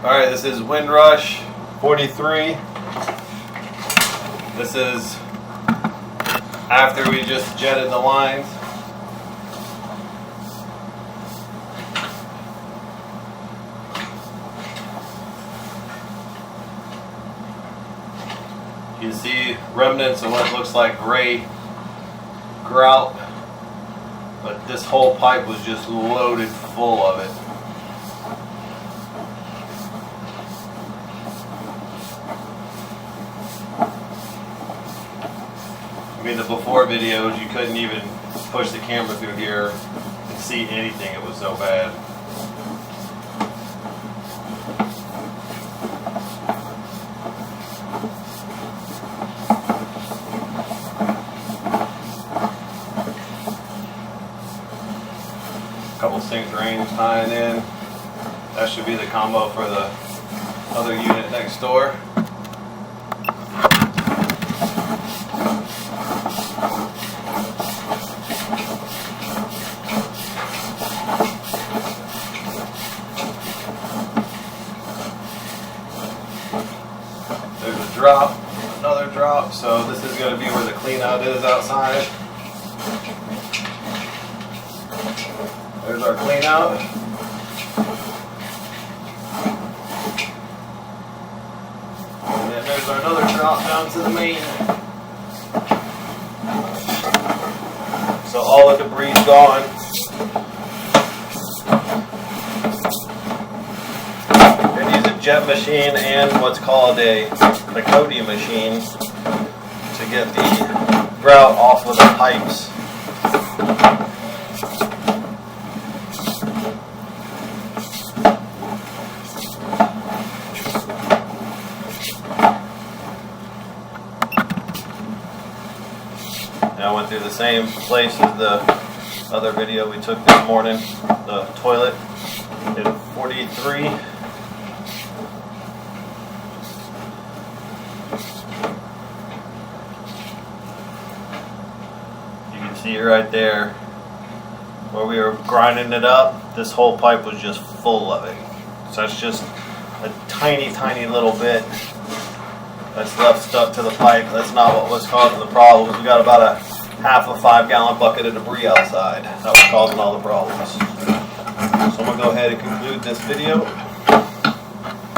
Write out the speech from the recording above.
Alright, this is Windrush 43. This is after we just jetted the lines. You can see remnants of what looks like gray grout, but this whole pipe was just loaded full of it. I mean, the before videos, you couldn't even push the camera through here and see anything. It was so bad. Couple sink drains tying in. That should be the combo for the other unit next door. There's a drop, another drop, so this is going to be where the clean out is outside. There's our clean out. And then there's our another drop down to the main. So all the debris is gone. And use a jet machine and what's called a Condos machine to get the grout off of the pipes. I went through the same place as the other video we took this morning, the toilet. Did a 43. You can see right there where we were grinding it up, this whole pipe was just full of it. So that's just a tiny, tiny little bit that's left stuck to the pipe. That's not what was causing the problems. We got about a half a 5-gallon bucket of debris outside. That was causing all the problems. So I'm going to go ahead and conclude this video.